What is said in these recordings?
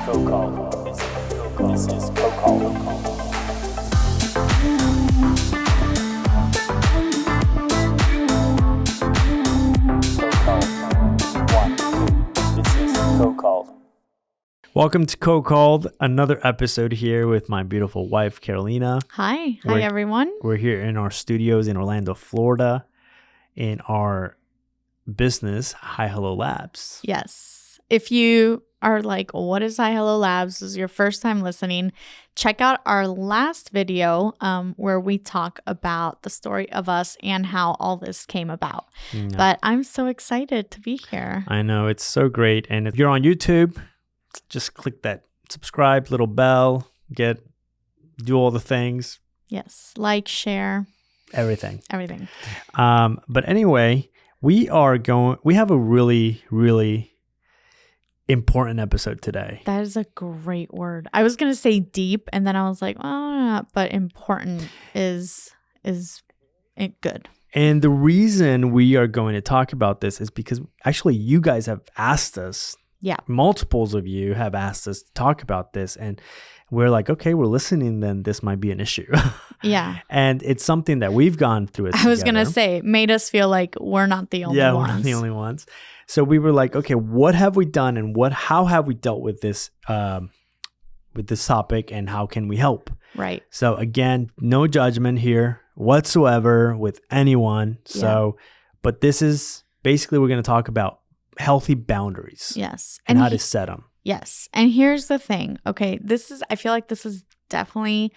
Co-call. This is Co-call. Co-called. Welcome to Co-called, another episode here with my beautiful wife, Carolina. Hi We're- everyone. We're here in our studios in Orlando, Florida, in our business, Hi Hello Labs. Yes. If you are like, what is Hi Hello Labs? This is your first time listening. Check out our last video where we talk about the story of us and how all this came about. Yeah. But I'm so excited to be here. I know, it's so great. And if you're on YouTube, just click that subscribe little bell, do all the things, Yes. Like, share, everything. everything. But anyway, we have a really, really important episode today. That is a great word. I was going to say deep and then I was like, but important is good. And the reason we are going to talk about this is because actually you guys have asked us. Yeah. Multiples of you have asked us to talk about this, and we're like, okay, we're listening, then this might be an issue. Yeah. And it's something that we've gone through it I was going to together. say, it made us feel like we're not the only ones. We're not the only ones. So we were like, okay, what have we done and how have we dealt with this topic, and how can we help? Right. So again, no judgment here whatsoever with anyone. So, but this is basically, we're going to talk about healthy boundaries. Yes. And how to set them. Yes. And here's the thing. Okay. I feel like this is definitely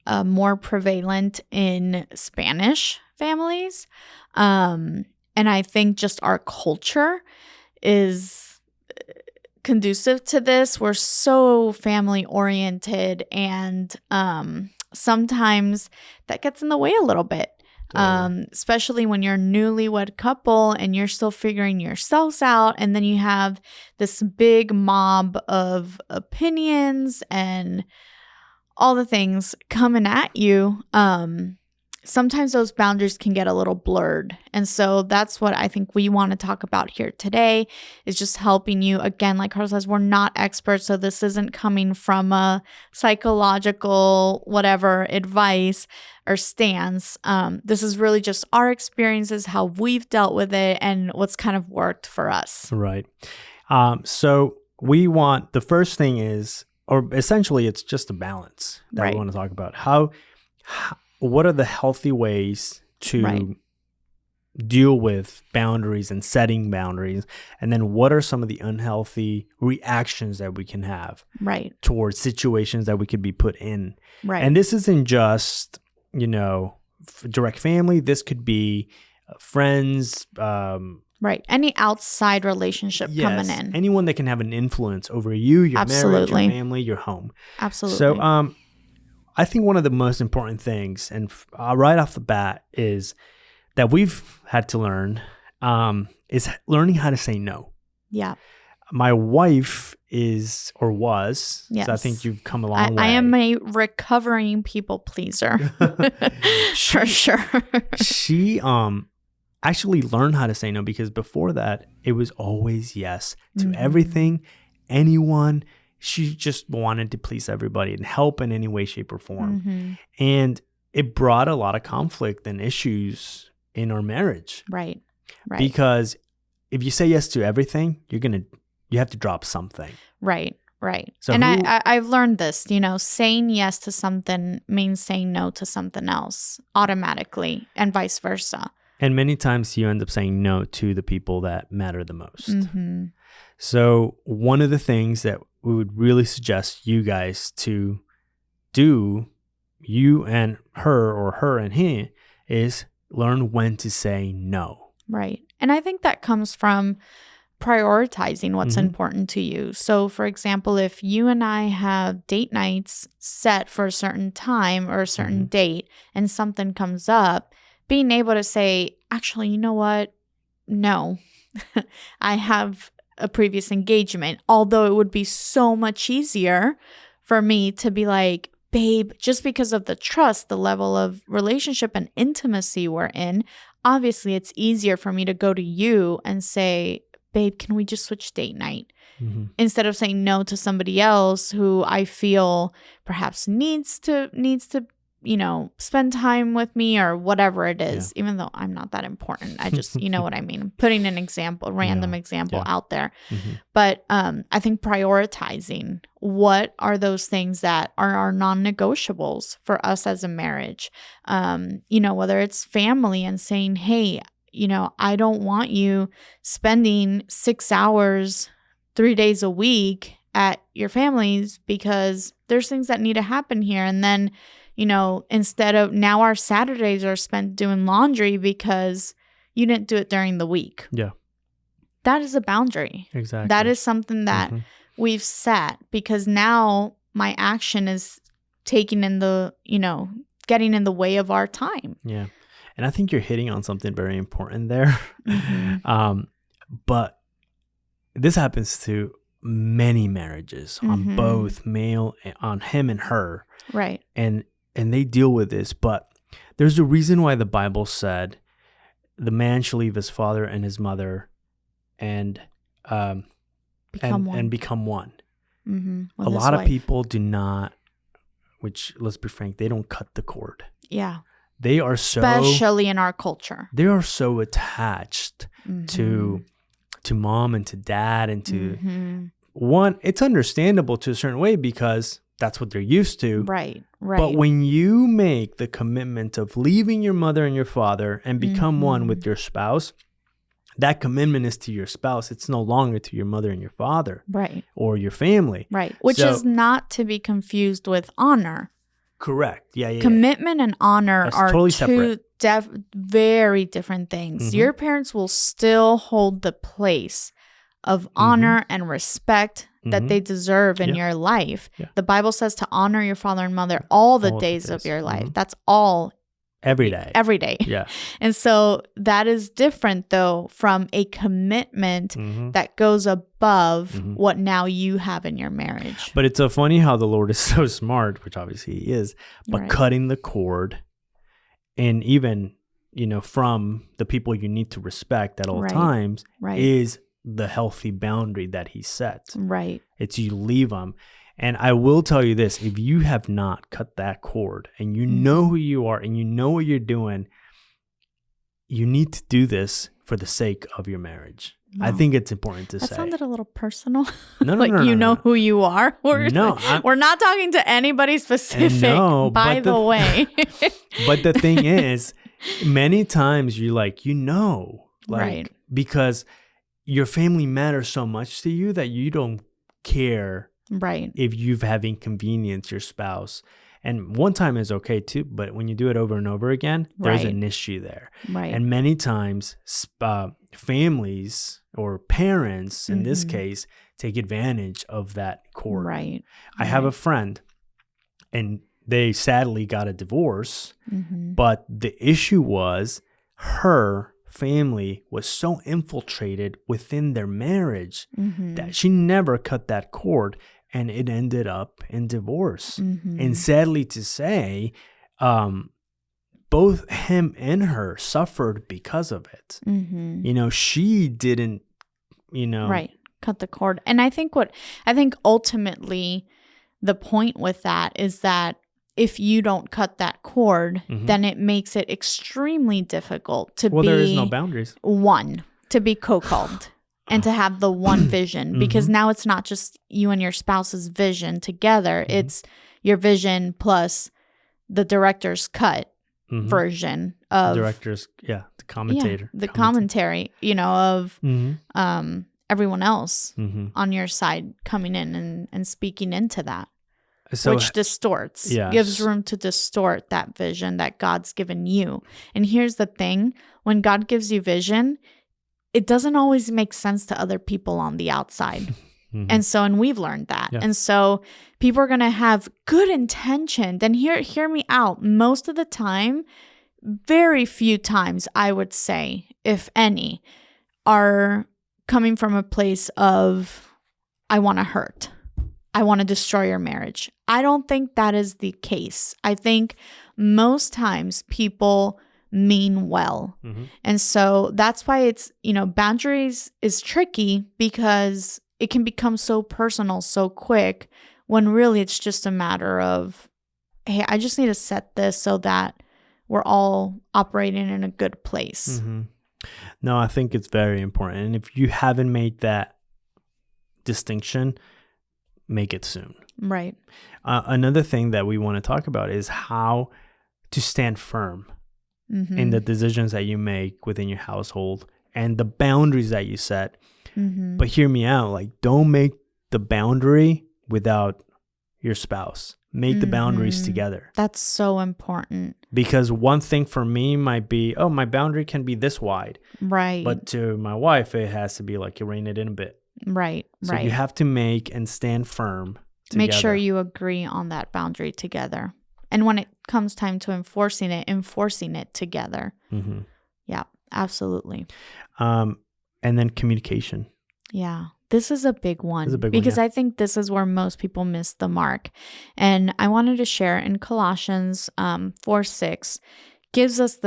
more prevalent in Spanish families. And I think just our culture is conducive to this. We're so family oriented, and sometimes that gets in the way a little bit. Especially when you're a newlywed couple and you're still figuring yourselves out, and then you have this big mob of opinions and all the things coming at you. Sometimes those boundaries can get a little blurred. And so that's what I think we want to talk about here today, is just helping you. Again, like Carl says, we're not experts, so this isn't coming from a psychological whatever advice or stance. This is really just our experiences, how we've dealt with it, and what's kind of worked for us. Right. So the first thing is, or essentially it's just a balance that we want to talk about. What are the healthy ways to deal with boundaries and setting boundaries? And then what are some of the unhealthy reactions that we can have towards situations that we could be put in? Right. And this isn't just, direct family. This could be friends. Any outside relationship coming in. Anyone that can have an influence over you, your marriage, your family, your home. Absolutely. So, I think one of the most important things, and right off the bat, is that we've had to learn is learning how to say no. Yeah. My wife was, yes. So I think you've come a long way. I am a recovering people pleaser. For sure. She actually learned how to say no, because before that, it was always yes to everything, anyone. She just wanted to please everybody and help in any way, shape, or form. Mm-hmm. And it brought a lot of conflict and issues in our marriage. Right. Because if you say yes to everything, you have to drop something. Right. So and I've learned this, saying yes to something means saying no to something else automatically, and vice versa. And many times you end up saying no to the people that matter the most. Mm-hmm. So one of the things that we would really suggest you guys to do, you and her, or her and him, is learn when to say no. Right. And I think that comes from prioritizing what's important to you. So, for example, if you and I have date nights set for a certain time or a certain date, and something comes up, being able to say, actually, you know what? No, I have a previous engagement, although it would be so much easier for me to be like, babe, just because of the trust, the level of relationship and intimacy we're in, obviously it's easier for me to go to you and say, babe, can we just switch date night? Mm-hmm. Instead of saying no to somebody else who I feel perhaps needs to, spend time with me or whatever it is, even though I'm not that important. I just, you know what I mean? I'm putting an example, random example out there. Mm-hmm. But I think prioritizing what are those things that are our non-negotiables for us as a marriage, whether it's family and saying, hey, I don't want you spending 6 hours 3 days a week at your family's because there's things that need to happen here. And then, instead of now our Saturdays are spent doing laundry because you didn't do it during the week. Yeah. That is a boundary. Exactly. That is something that we've set because now my action is getting in the way of our time. Yeah. And I think you're hitting on something very important there. But this happens to many marriages on both male, on him and her. Right. And they deal with this, but there's a reason why the Bible said the man shall leave his father and his mother and become one. Mm-hmm. A lot of people do not, which let's be frank, they don't cut the cord. Yeah. They are especially in our culture. They are so attached to mom and to dad and to one. It's understandable to a certain way because that's what they're used to. Right. But when you make the commitment of leaving your mother and your father and become one with your spouse, that commitment is to your spouse. It's no longer to your mother and your father. Right. Or your family. Right. Which is not to be confused with honor. Correct. Yeah. Commitment and honor are totally two very different things. Your parents will still hold the place of honor and respect that they deserve in your life. Yeah. The Bible says to honor your father and mother all the days of your life. That's all. Every day. Every day. Yeah. And so that is different, though, from a commitment that goes above what now you have in your marriage. But it's so funny how the Lord is so smart, which obviously he is, but cutting the cord and even, from the people you need to respect at all times is the healthy boundary that he sets. Right. It's you leave them. And I will tell you this, if you have not cut that cord and you know who you are and you know what you're doing, you need to do this for the sake of your marriage. No. I think it's important to say. That sounded a little personal. No, know who you are. We're not talking to anybody specific, by the way. But the thing is, many times you're because your family matters so much to you that you don't care if you've have inconvenienced your spouse. And one time is okay too, but when you do it over and over again, there's an issue there. Right. And many times families or parents, in this case, take advantage of that cord. Right. I have a friend and they sadly got a divorce, but the issue was her family was so infiltrated within their marriage that she never cut that cord, and it ended up in divorce. And sadly to say, both him and her suffered because of it. She didn't, cut the cord. And I think ultimately the point with that is that if you don't cut that cord, then it makes it extremely difficult to be... there is no boundaries. To be co-called and to have the one vision. Because now it's not just you and your spouse's vision together. It's your vision plus the director's cut version of... the commentator. The commentary, of everyone else on your side coming in and speaking into that. Which distorts, gives room to distort that vision that God's given you. And here's the thing, when God gives you vision, it doesn't always make sense to other people on the outside. And we've learned that. Yeah. And so people are going to have good intention. Then hear me out. Most of the time, very few times, I would say, if any, are coming from a place of, I want to hurt. I want to destroy your marriage. I don't think that is the case. I think most times people mean well. Mm-hmm. And so that's why it's, boundaries is tricky because it can become so personal so quick when really it's just a matter of, hey, I just need to set this so that we're all operating in a good place. Mm-hmm. No, I think it's very important. And if you haven't made that distinction, make it soon. Right. Another thing that we want to talk about is how to stand firm in the decisions that you make within your household and the boundaries that you set. Mm-hmm. But hear me out. Like, don't make the boundary without your spouse. Make the boundaries together. That's so important. Because one thing for me might be, oh, my boundary can be this wide. Right. But to my wife, it has to be like you rein it in a bit. Right. So you have to make and stand firm together. Make sure you agree on that boundary together. And when it comes time to enforcing it together. Mm-hmm. Yeah, absolutely. And then communication. Yeah. This is a big one because I think this is where most people miss the mark. And I wanted to share in Colossians 4:6 gives us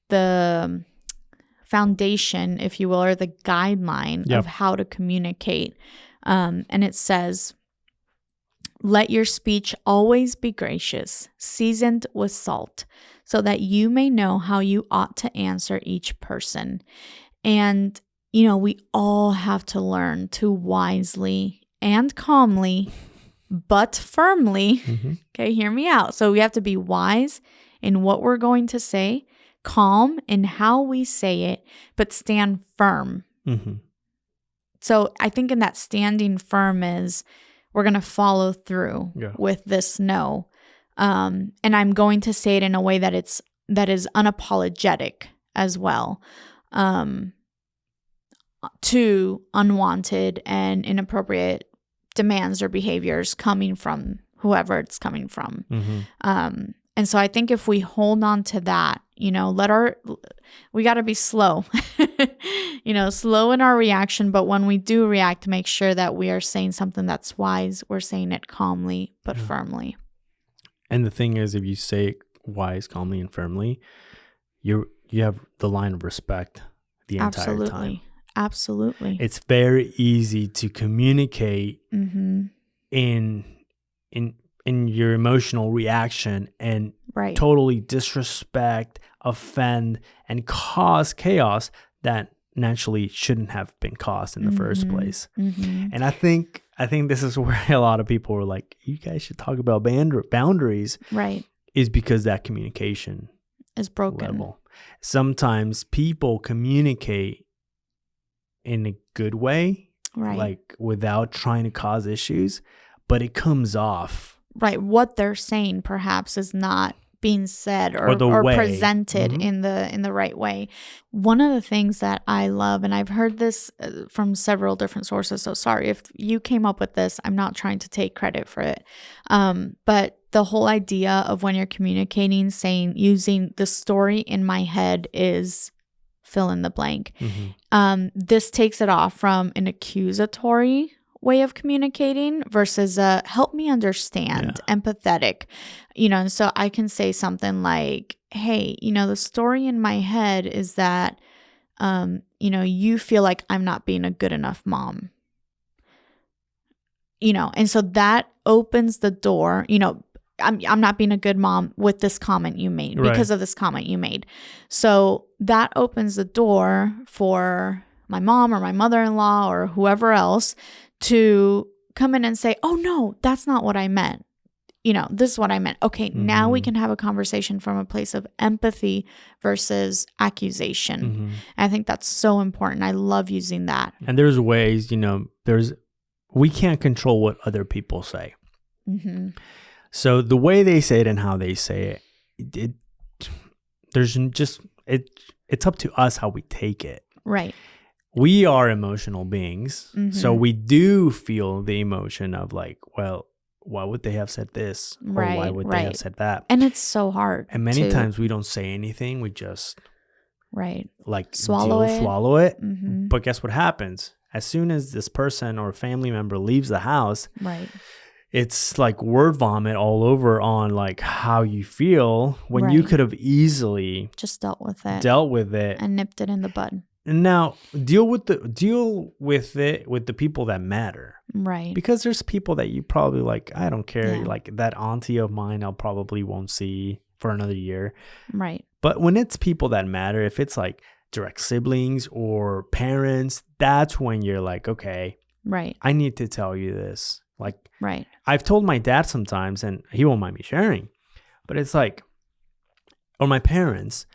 the foundation, if you will, or the guideline of how to communicate. And it says, let your speech always be gracious, seasoned with salt, so that you may know how you ought to answer each person. And we all have to learn to wisely and calmly, but firmly, okay, hear me out. So we have to be wise in what we're going to say, calm in how we say it, but stand firm. Mm-hmm. So I think in that standing firm is we're going to follow through with this no. And I'm going to say it in a way that is unapologetic as well. To unwanted and inappropriate demands or behaviors coming from whoever it's coming from. Mm-hmm. And so I think if we hold on to that, we got to be slow, slow in our reaction. But when we do react, make sure that we are saying something that's wise. We're saying it calmly, but firmly. And the thing is, if you say it wise, calmly, and firmly, you have the line of respect the entire time. Absolutely. It's very easy to communicate in your emotional reaction and totally disrespect, offend, and cause chaos that naturally shouldn't have been caused in the first place. Mm-hmm. And I think this is where a lot of people are like, you guys should talk about boundaries. Right. Is because that communication is broken. Level. Sometimes people communicate in a good way, like without trying to cause issues, but it comes off. Right. What they're saying perhaps is not being said or presented in the right way. One of the things that I love, and I've heard this from several different sources, so sorry if you came up with this, I'm not trying to take credit for it. But the whole idea of when you're communicating, using the story in my head is fill in the blank. Mm-hmm. This takes it off from an accusatory way of communicating versus help me understand, empathetic, and so I can say something like, hey, the story in my head is that, you feel like I'm not being a good enough mom, and so that opens the door, I'm not being a good mom with this comment you made because of this comment you made. So that opens the door for my mom or my mother-in-law or whoever else to come in and say, oh no, that's not what I meant. This is what I meant. Okay, now we can have a conversation from a place of empathy versus accusation. Mm-hmm. I think that's so important. I love using that. And there's ways, we can't control what other people say. Mm-hmm. So the way they say it and how they say it, it's up to us how we take it. Right. We are emotional beings. Mm-hmm. So we do feel the emotion of like, well, why would they have said this? Or why would they have said that? And it's so hard. And many times we don't say anything. We just swallow it. Mm-hmm. But guess what happens? As soon as this person or family member leaves the house, it's like word vomit all over on like how you feel when you Right. could have easily Just dealt with it dealt with it. and nipped it in the bud. And now deal with it with the people that matter. Right. Because there's people that you probably like, I don't care. Yeah. Like that auntie of mine, I'll probably won't see for another year. Right. But when it's people that matter, if it's like direct siblings or parents, that's when you're like, okay, Right. I need to tell you this. Like Right. I've told my dad sometimes, and he won't mind me sharing, but it's like, or my parents,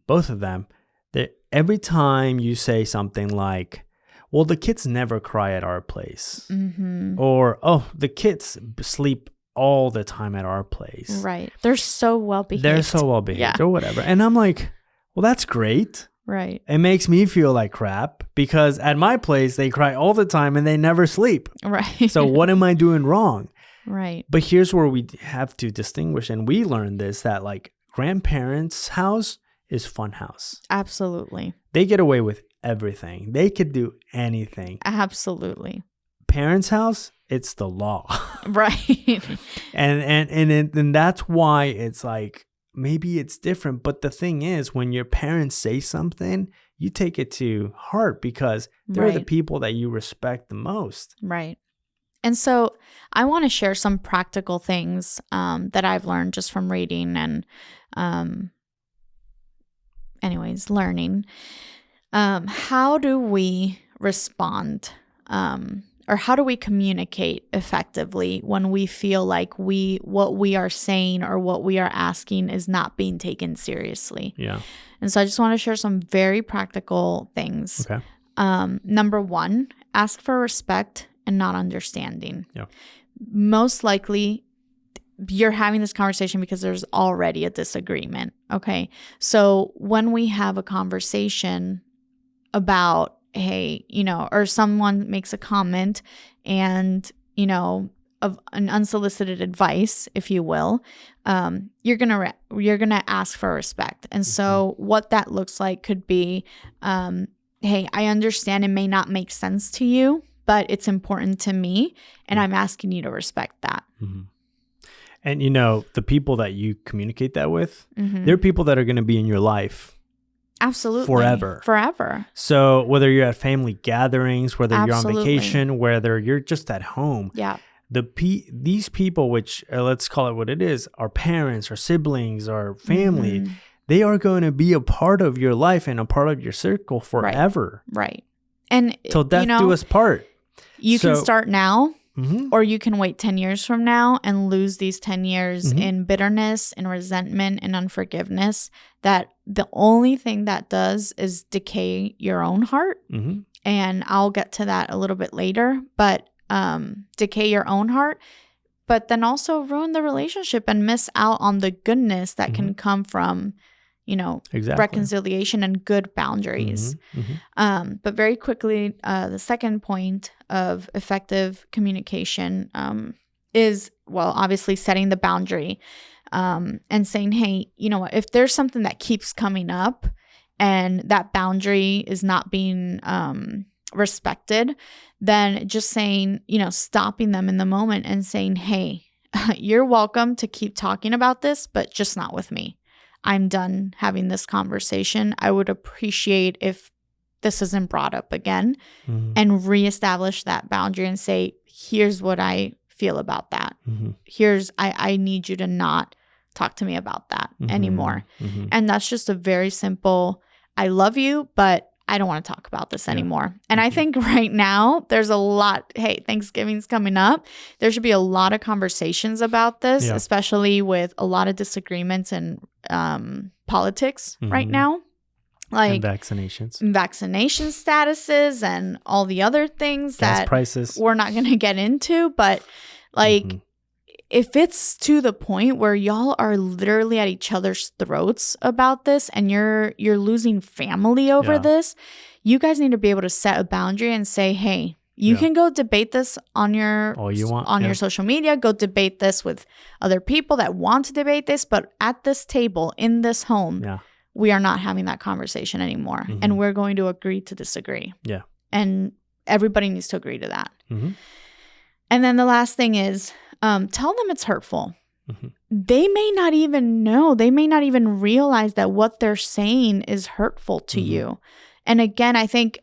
both of them, that every time you say something like, well, the kids never cry at our place, Mm-hmm. or, oh, the kids sleep all the time at our place. Right. They're so well behaved. They're so well behaved, Yeah. or whatever. And I'm like, well, that's great. Right. It makes me feel like crap because at my place, they cry all the time and they never sleep. Right. So what am I doing wrong? Right. But here's where we have to distinguish, and we learned this, that like grandparents' house is fun house. Absolutely. They get away with everything. They could do anything. Absolutely. Parents' house, it's the law. Right. and that's why it's like maybe it's different. But the thing is, when your parents say something, you take it to heart because they're the Right. people that you respect the most. Right. And so I want to share some practical things that I've learned just from reading and, learning. How do we respond or how do we communicate effectively when we feel like what we are saying or what we are asking is not being taken seriously? Yeah. And so I just want to share some very practical things. Okay. Number one, ask for respect and not understanding. Yeah. Most likely, you're having this conversation because there's already a disagreement. Okay. So when we have a conversation about, hey, or someone makes a comment and, of an unsolicited advice, if you will, you're gonna ask for respect. And so what that looks like could be, hey, I understand it may not make sense to you, but it's important to me, and I'm asking you to respect that. Mm-hmm. And the people that you communicate that with, Mhm. they're people that are going to be in your life. Absolutely. Forever. So whether you're at family gatherings, whether you're on Absolutely. vacation, whether you're just at home, Yeah. these people, which let's call it what it is, our parents, our siblings, our family, Mhm. they are going to be a part of your life and a part of your circle forever. Right. And Till death do us part. you can So- start now, Mm-hmm. or you can wait 10 years from now and lose these 10 years Mhm. in bitterness and resentment and unforgiveness, that the only thing that does is decay your own heart. Mm-hmm. And I'll get to that a little bit later, but decay your own heart, but then also ruin the relationship and miss out on the goodness that can come from, Exactly. reconciliation and good boundaries. Mm-hmm. Mm-hmm. But very quickly, the second point of effective communication is, well, obviously setting the boundary and saying, hey, you know what, if there's something that keeps coming up and that boundary is not being respected, then just saying, stopping them in the moment and saying, hey, you're welcome to keep talking about this, but just not with me. I'm done having this conversation. I would appreciate if this isn't brought up again, Mm-hmm. and reestablish that boundary and say, here's what I feel about that. Mm-hmm. I need you to not talk to me about that Mm-hmm. anymore. Mm-hmm. And that's just a very simple, I love you, but I don't want to talk about this anymore. And I think right now there's a lot, hey, Thanksgiving's coming up. There should be a lot of conversations about this, especially with a lot of disagreements in politics right now. Like and vaccinations, vaccination statuses and all the other things gas that prices. we're not going to get into. But like, if it's to the point where y'all are literally at each other's throats about this and you're losing family over this, you guys need to be able to set a boundary and say, hey, you can go debate this on your all you want on your social media. Go debate this with other people that want to debate this. But at this table in this home, we are not having that conversation anymore. And we're going to agree to disagree. And everybody needs to agree to that. And then the last thing is tell them it's hurtful. Mhm. They may not even know. They may not even realize that what they're saying is hurtful to you. And again, I think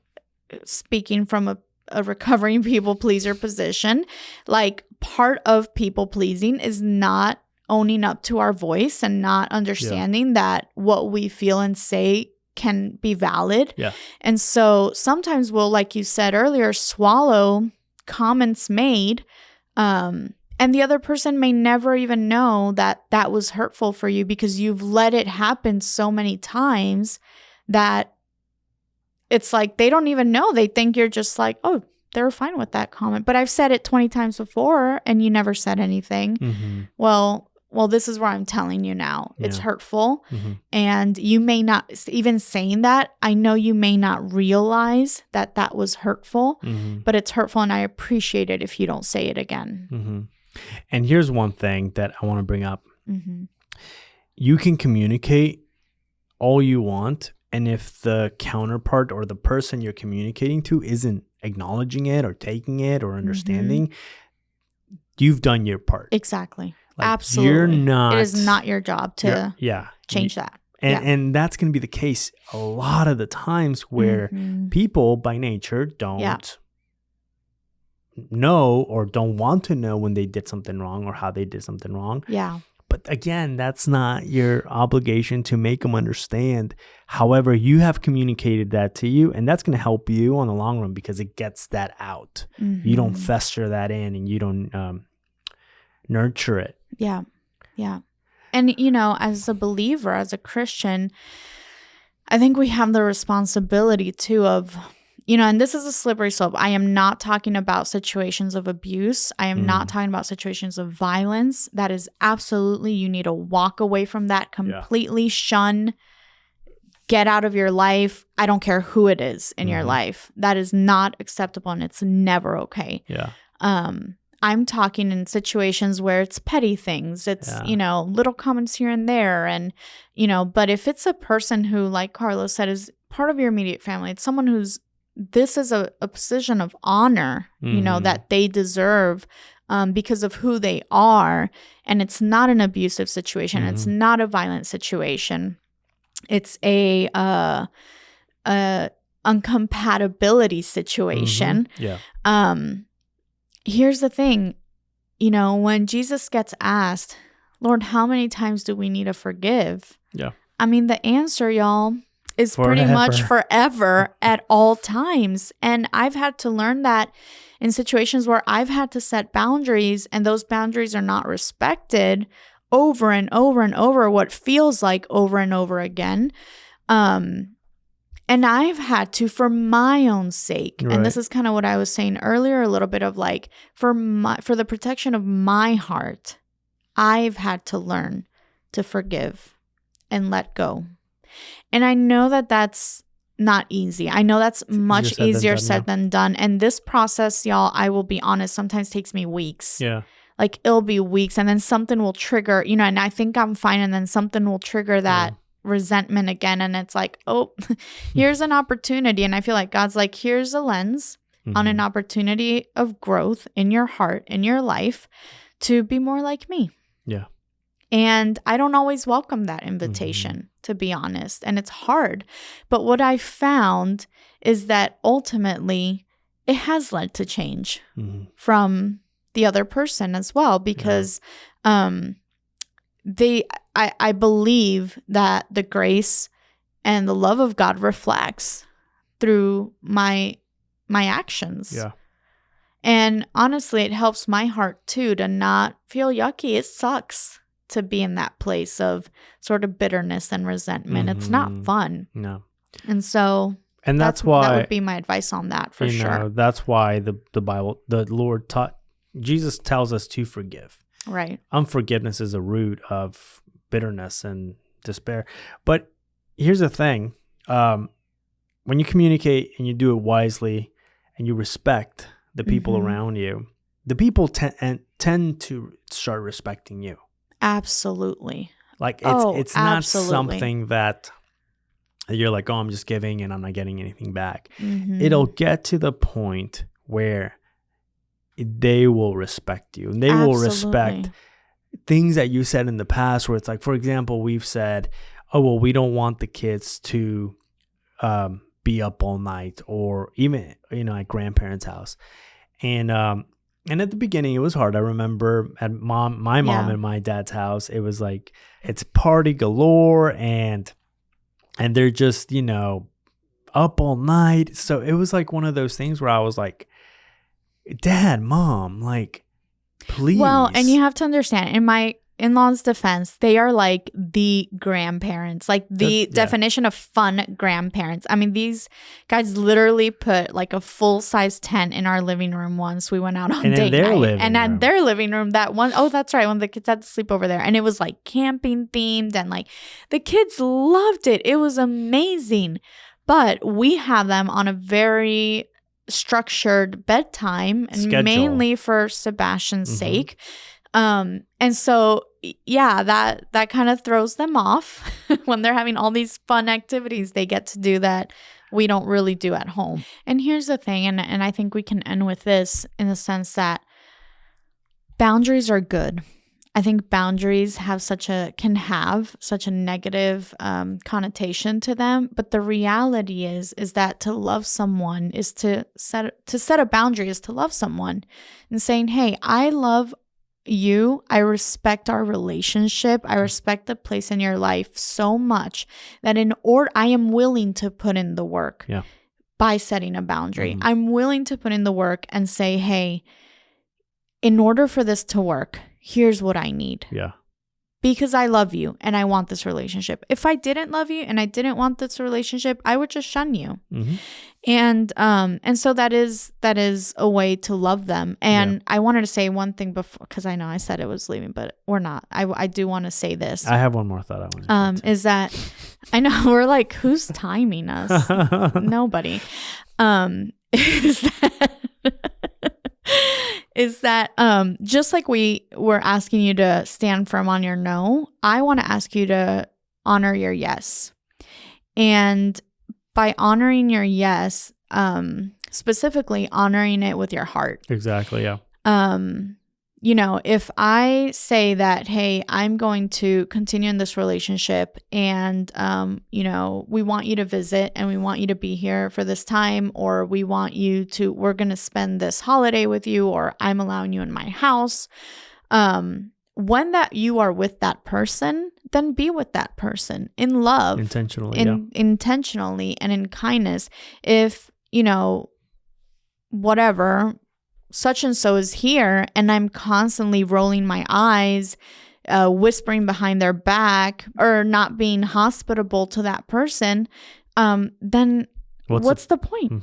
speaking from a recovering people pleaser position, like part of people pleasing is not owning up to our voice and not understanding that what we feel and say can be valid. Yeah. And so sometimes we'll, like you said earlier, swallow comments made, and the other person may never even know that that was hurtful for you because you've let it happen so many times that it's like they don't even know. They think you're just like, oh, they're fine with that comment. But I've said it 20 times before and you never said anything. Mm-hmm. Well, this is where I'm telling you now. It's hurtful. Mm-hmm. And you may not, even saying that, I know you may not realize that that was hurtful, but it's hurtful and I appreciate it if you don't say it again. Mm-hmm. And here's one thing that I want to bring up. Mm-hmm. You can communicate all you want. And if the counterpart or the person you're communicating to isn't acknowledging it or taking it or understanding, you've done your part. Exactly. Like, Absolutely. You're not. It is not your job to change that. And that's going to be the case a lot of the times where people by nature don't know or don't want to know when they did something wrong or how they did something wrong. Yeah. But again, that's not your obligation to make them understand. However, you have communicated that to you, and that's going to help you on the long run because it gets that out. You don't fester that in and you don't nurture it. Yeah. Yeah. And, you know, as a believer, as a Christian, I think we have the responsibility too of, you know, and this is a slippery slope. I am not talking about situations of abuse. I am not talking about situations of violence. That is absolutely, you need to walk away from that completely, shun, get out of your life. I don't care who it is in your life. That is not acceptable and it's never okay. Yeah. I'm talking in situations where it's petty things. It's, you know, little comments here and there. And, you know, but if it's a person who, like Carlos said, is part of your immediate family, it's someone who's, this is a position of honor, you know, that they deserve because of who they are. And it's not an abusive situation. It's not a violent situation. It's a uncompatibility situation. Yeah. Here's the thing, you know, when Jesus gets asked, Lord, how many times do we need to forgive? Yeah. I mean, the answer, y'all, is pretty much forever at all times. And I've had to learn that in situations where I've had to set boundaries and those boundaries are not respected over and over and over, what feels like over and over again. And I've had to, for my own sake, and this is kind of what I was saying earlier, a little bit of like, for the protection of my heart, I've had to learn to forgive and let go. And I know that that's not easy. I know that's much easier said than done. And this process, y'all, I will be honest, sometimes takes me weeks. Yeah. Like it'll be weeks and then something will trigger, you know, and I think I'm fine. And then something will trigger that resentment again. And it's like, oh, here's an opportunity. And I feel like God's like, here's a lens on an opportunity of growth in your heart, in your life to be more like me. Yeah. And I don't always welcome that invitation, to be honest. And it's hard. But what I found is that ultimately it has led to change from the other person as well, because I believe that the grace and the love of God reflects through my actions. Yeah. And honestly, it helps my heart too to not feel yucky. It sucks to be in that place of sort of bitterness and resentment. It's not fun. No. And so that's why that would be my advice on that for sure. That's why the Bible, the Lord taught, Jesus tells us to forgive. Right. Unforgiveness is a root of bitterness and despair. But here's the thing. When you communicate and you do it wisely and you respect the people around you, the people tend to start respecting you. Absolutely. Like it's not something that you're like, oh, I'm just giving and I'm not getting anything back. It'll get to the point where they will respect you, and they will respect Absolutely. things that you said in the past, where it's like, for example, we've said, oh, well, we don't want the kids to be up all night, or even, at grandparents' house. And at the beginning, it was hard. I remember at my mom and my dad's house, it was like, it's party galore, and they're just, up all night. So it was like one of those things where I was like, Dad, Mom, like, please. Well, and you have to understand, in my in-laws' defense, they are like the grandparents, like the definition of fun grandparents. I mean, these guys literally put like a full-size tent in our living room once. We went out on date night. And at their living room, that's right, when the kids had to sleep over there. And it was like camping themed, and like the kids loved it. It was amazing. But we have them on a very structured bedtime, and schedule, mainly for Sebastian's sake. And so, that kind of throws them off when they're having all these fun activities they get to do that we don't really do at home. And here's the thing, and I think we can end with this in the sense that boundaries are good. I think boundaries can have such a negative connotation to them, but the reality is that to love someone is to set a boundary, is to love someone, and saying, hey, I love you, I respect our relationship, I respect the place in your life so much that I am willing to put in the work by setting a boundary. I'm willing to put in the work and say, hey, in order for this to work, here's what I need. Yeah. Because I love you and I want this relationship. If I didn't love you and I didn't want this relationship, I would just shun you. And so that is a way to love them. And I wanted to say one thing before, because I know I said it was leaving, but we're not. I do want to say this. I have one more thought I want to is that I know we're like, who's timing us? Nobody. Is that just like we were asking you to stand firm on your no, I want to ask you to honor your yes. And by honoring your yes, specifically honoring it with your heart. Exactly, yeah. If I say that, hey, I'm going to continue in this relationship and, we want you to visit and we want you to be here for this time, or we're going to spend this holiday with you, or I'm allowing you in my house. When that you are with that person, then be with that person in love. Intentionally and in kindness. If, whatever, such and so is here and I'm constantly rolling my eyes, whispering behind their back, or not being hospitable to that person, then what's the point?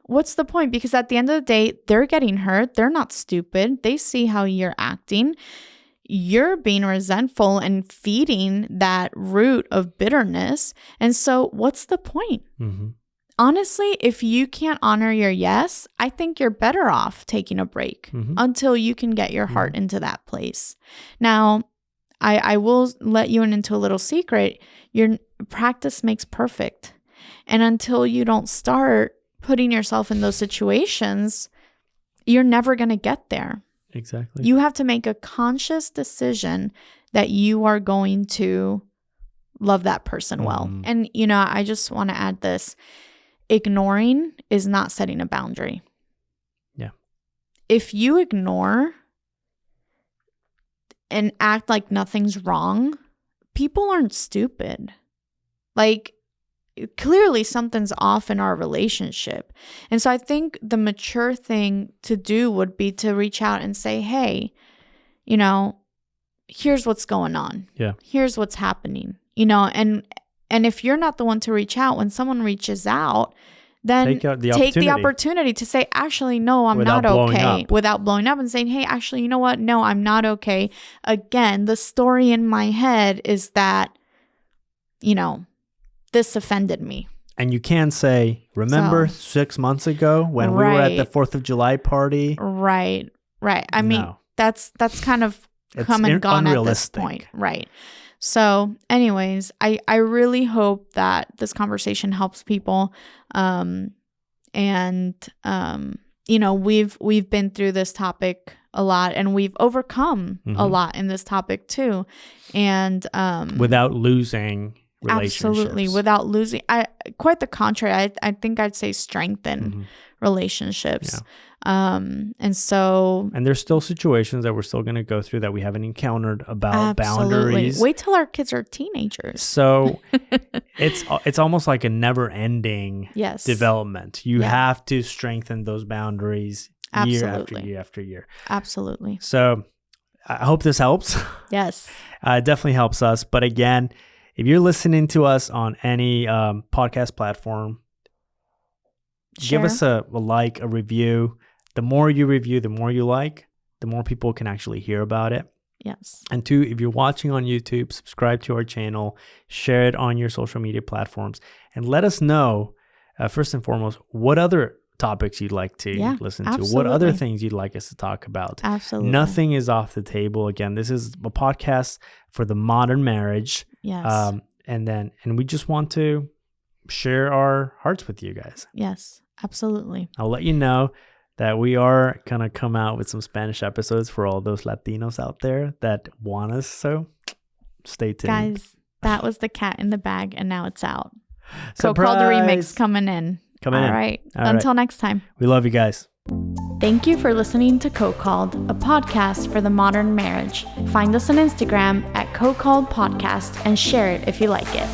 What's the point? Because at the end of the day, they're getting hurt. They're not stupid. They see how you're acting. You're being resentful and feeding that root of bitterness. And so what's the point? Honestly, if you can't honor your yes, I think you're better off taking a break until you can get your heart into that place. Now, I will let you into a little secret. Your practice makes perfect. And until you don't start putting yourself in those situations, you're never going to get there. Exactly. You have to make a conscious decision that you are going to love that person well. And, I just want to add this. Ignoring is not setting a boundary. Yeah. If you ignore and act like nothing's wrong, people aren't stupid. Like, clearly something's off in our relationship. And so I think the mature thing to do would be to reach out and say, hey, here's what's going on. Yeah. Here's what's happening. And if you're not the one to reach out, when someone reaches out, then take the opportunity to say, actually, no, I'm not okay. Without blowing up and saying, hey, actually, you know what? No, I'm not okay. Again, the story in my head is that, this offended me. And you can say, remember 6 months ago when we were at the 4th of July party? Right. I mean, that's kind of come and gone at this point. Right. So anyways, I really hope that this conversation helps people. And you know, we've been through this topic a lot, and we've overcome a lot in this topic too. And without losing relationships. Absolutely, without losing. Quite the contrary. I think I'd say strengthen relationships. And there's still situations that we're still going to go through that we haven't encountered about boundaries. Wait till our kids are teenagers. So it's almost like a never-ending development. You have to strengthen those boundaries year after year after year. Absolutely. So I hope this helps. Yes. It definitely helps us. But again, if you're listening to us on any podcast platform, give us a like, a review. The more you review, the more you like, the more people can actually hear about it. Yes. And two, if you're watching on YouTube, subscribe to our channel, share it on your social media platforms, and let us know, first and foremost, what other topics you'd like to listen to, what other things you'd like us to talk about. Absolutely. Nothing is off the table. Again, this is a podcast for the modern marriage. Yes. And we just want to share our hearts with you guys. Yes, absolutely. I'll let you know that we are going to come out with some Spanish episodes for all those Latinos out there that want us. So stay tuned. Guys, that was the cat in the bag, and now it's out. Surprise! Co-Called Remix coming in. All right. Until next time. We love you guys. Thank you for listening to Co-Called, a podcast for the modern marriage. Find us on Instagram at Co-Called Podcast and share it if you like it.